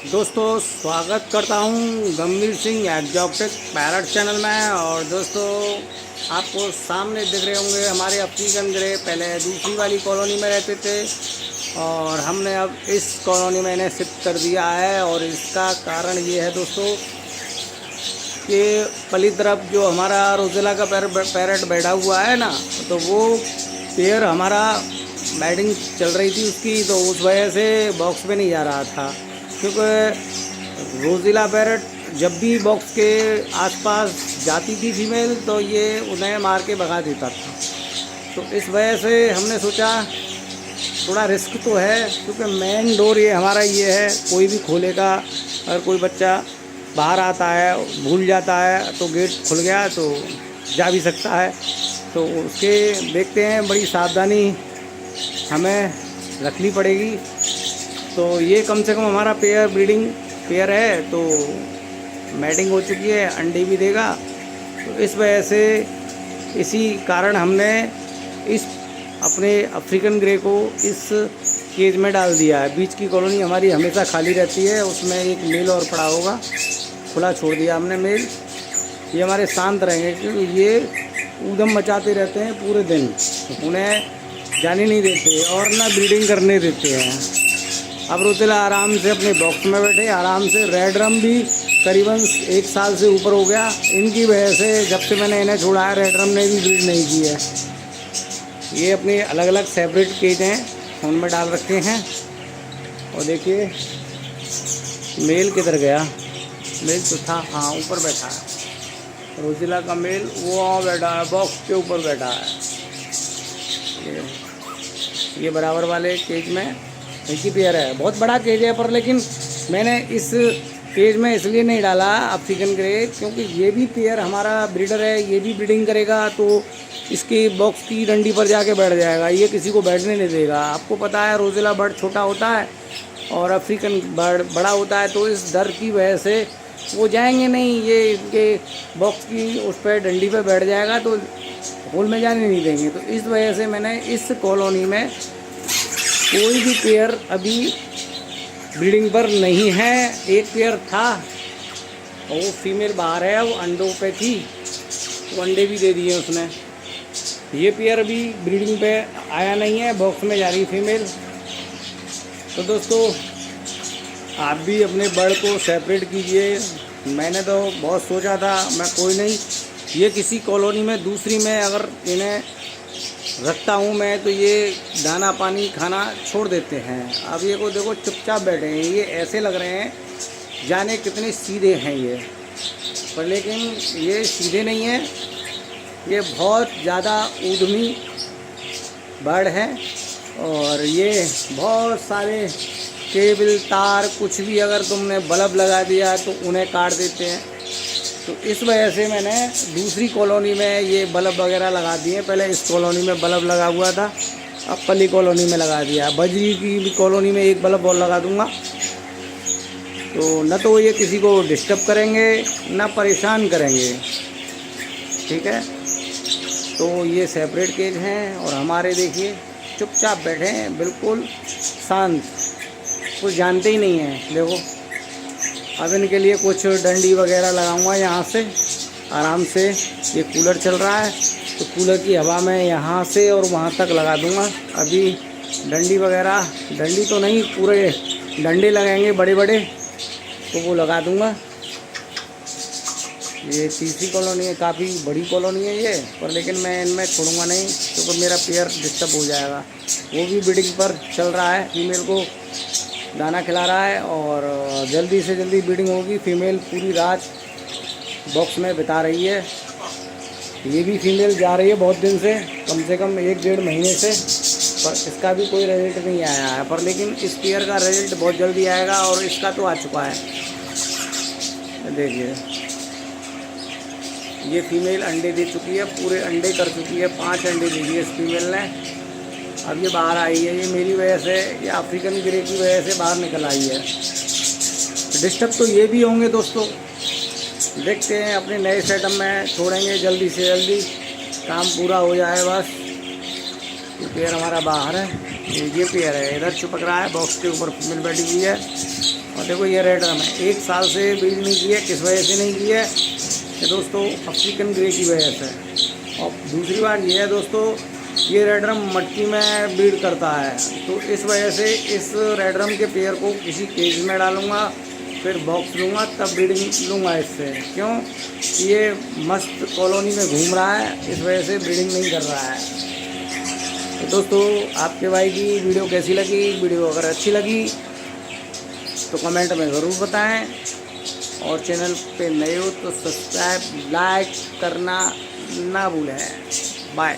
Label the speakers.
Speaker 1: दोस्तों स्वागत करता हूं गंभीर सिंह एग्जॉटिक पैरट चैनल में। और दोस्तों आपको सामने दिख रहे होंगे हमारे अफ्रीकन ग्रे पहले दूसरी वाली कॉलोनी में रहते थे और हमने अब इस कॉलोनी में इन्हें शिफ्ट कर दिया है। और इसका कारण ये है दोस्तों कि पली तरफ जो हमारा रोज़ेला का पैरट बैठा हुआ है ना, तो वो पेयर हमारा बैटिंग चल रही थी उसकी, तो उस वजह से बॉक्स में नहीं जा रहा था। क्योंकि रोज़ेला पैरट जब भी बॉक्स के आसपास जाती थी फीमेल तो ये उन्हें मार के भगा देता था। तो इस वजह से हमने सोचा थोड़ा रिस्क तो है, क्योंकि मेन डोर ये हमारा ये है, कोई भी खोलेगा। अगर कोई बच्चा बाहर आता है भूल जाता है तो गेट खुल गया तो जा भी सकता है। तो उसके देखते हैं बड़ी सावधानी हमें रखनी पड़ेगी। तो ये कम से कम हमारा ब्रीडिंग पेयर है, तो मैटिंग हो चुकी है, अंडे भी देगा। तो इस वजह से इसी कारण हमने इस अपने अफ्रीकन ग्रे को इस केज में डाल दिया है। बीच की कॉलोनी हमारी हमेशा खाली रहती है, उसमें एक मेल और पड़ा होगा, खुला छोड़ दिया हमने मेल। ये हमारे शांत रहेंगे क्योंकि ये ऊधम मचाते रहते हैं पूरे दिन, उन्हें जाने नहीं देते और ना ब्रीडिंग करने देते हैं। अब रोज़ेला आराम से अपने बॉक्स में बैठे आराम से। रेड रम भी करीबन 1 साल से ऊपर हो गया इनकी वजह से। जब से मैंने इन्हें छोड़ा है रेड रम ने भी ब्रीड नहीं की है। ये अपने अलग अलग सेपरेट केज हैं, उनमें डाल रखे हैं। और देखिए मेल किधर गया, मेल तो था, हाँ ऊपर बैठा है रोज़ेला का मेल, वो वहाँ बैठा है बॉक्स के ऊपर बैठा है। ये बराबर वाले केज में एक ही पेयर है, बहुत बड़ा केज है, पर लेकिन मैंने इस केज में इसलिए नहीं डाला अफ्रीकन ग्रे क्योंकि ये भी पेयर हमारा ब्रीडर है, ये भी ब्रीडिंग करेगा तो इसकी बॉक्स की डंडी पर जाके बैठ जाएगा, ये किसी को बैठने नहीं देगा। आपको पता है रोज़ेला बर्ड छोटा होता है और अफ्रीकन बर्ड बड़ा होता है, तो इस डर की वजह से वो जाएंगे नहीं, ये इनके बॉक्स की उस पर डंडी पर बैठ जाएगा तो होल में जाने नहीं देंगे। तो इस वजह से मैंने इस कॉलोनी में कोई भी पेयर अभी ब्रीडिंग पर नहीं है। एक पेयर था और वो फीमेल बाहर है, वो अंडों पे थी, तो अंडे भी दे दिए उसने। ये पेयर अभी ब्रीडिंग पे आया नहीं है, बॉक्स में जा रही फीमेल। तो दोस्तों आप भी अपने बर्ड को सेपरेट कीजिए। मैंने तो बहुत सोचा था, मैं कोई नहीं, ये किसी कॉलोनी में दूसरी में अगर इन्हें रखता हूँ मैं तो ये दाना पानी खाना छोड़ देते हैं। अब ये को देखो चुपचाप बैठे हैं, ये ऐसे लग रहे हैं जाने कितने सीधे हैं ये, पर लेकिन ये सीधे नहीं है, ये बहुत ज़्यादा ऊधमी बर्ड है। और ये बहुत सारे केबल तार कुछ भी अगर तुमने बल्ब लगा दिया तो उन्हें काट देते हैं। तो इस वजह से मैंने दूसरी कॉलोनी में ये बल्ब वगैरह लगा दिए। पहले इस कॉलोनी में बल्ब लगा हुआ था, अब पली कॉलोनी में लगा दिया। बजरी की भी कॉलोनी में एक बल्ब और लगा दूंगा, तो न तो ये किसी को डिस्टर्ब करेंगे न परेशान करेंगे, ठीक है। तो ये सेपरेट केज हैं और हमारे देखिए चुपचाप बैठे हैं, बिल्कुल शांत, कुछ जानते ही नहीं हैं। देखो अब इनके लिए कुछ डंडी वगैरह लगाऊंगा यहाँ से आराम से। ये कूलर चल रहा है तो कूलर की हवा में यहाँ से और वहाँ तक लगा दूंगा। अभी डंडी वगैरह, डंडी तो नहीं, पूरे डंडे लगाएंगे बड़े बड़े, तो वो लगा दूंगा। ये तीसरी कॉलोनी है, काफ़ी बड़ी कॉलोनी है ये, पर लेकिन मैं इनमें छोड़ूंगा नहीं क्योंकि मेरा पेयर डिस्टर्ब हो जाएगा। वो भी ब्रीडिंग पर चल रहा है, फीमेल को दाना खिला रहा है और जल्दी से जल्दी ब्रीडिंग होगी। फीमेल पूरी रात बॉक्स में बिता रही है। ये भी फीमेल जा रही है बहुत दिन से कम 1-1.5 महीने से, पर इसका भी कोई रिजल्ट नहीं आया है। पर लेकिन इस पेयर का रिजल्ट बहुत जल्दी आएगा और इसका तो आ चुका है। देखिए ये फीमेल अंडे दे चुकी है, पूरे अंडे कर चुकी है, 5 अंडे दे दिए इस फीमेल ने। अब ये बाहर आई है, ये मेरी वजह से, ये अफ्रीकन ग्रे की वजह से बाहर निकल आई है। डिस्टर्ब तो ये भी होंगे दोस्तों, देखते हैं अपने नए सेटअप में छोड़ेंगे जल्दी से जल्दी, काम पूरा हो जाए बस। ये पेयर हमारा बाहर है, ये पेयर है इधर चिपक रहा है बॉक्स के ऊपर, फीमेल बैठी हुई है और देखो ये रेड रम है, 1 साल से ब्रीड नहीं की है। किस वजह से नहीं की है? ये दोस्तों अफ्रीकन ग्रे की वजह से। और दूसरी बात ये है दोस्तों, ये रेड रम मट्टी में ब्रीड करता है, तो इस वजह से इस रेड रम के पेयर को किसी केज में डालूंगा, फिर बॉक्स लूँगा, तब ब्रीडिंग लूँगा इससे। क्यों? ये मस्त कॉलोनी में घूम रहा है, इस वजह से ब्रीडिंग नहीं कर रहा है। तो दोस्तों आपके भाई की वीडियो कैसी लगी? वीडियो अगर अच्छी लगी तो कमेंट में ज़रूर बताएं, और चैनल पे नए हो तो सब्सक्राइब लाइक करना ना भूलें। बाय।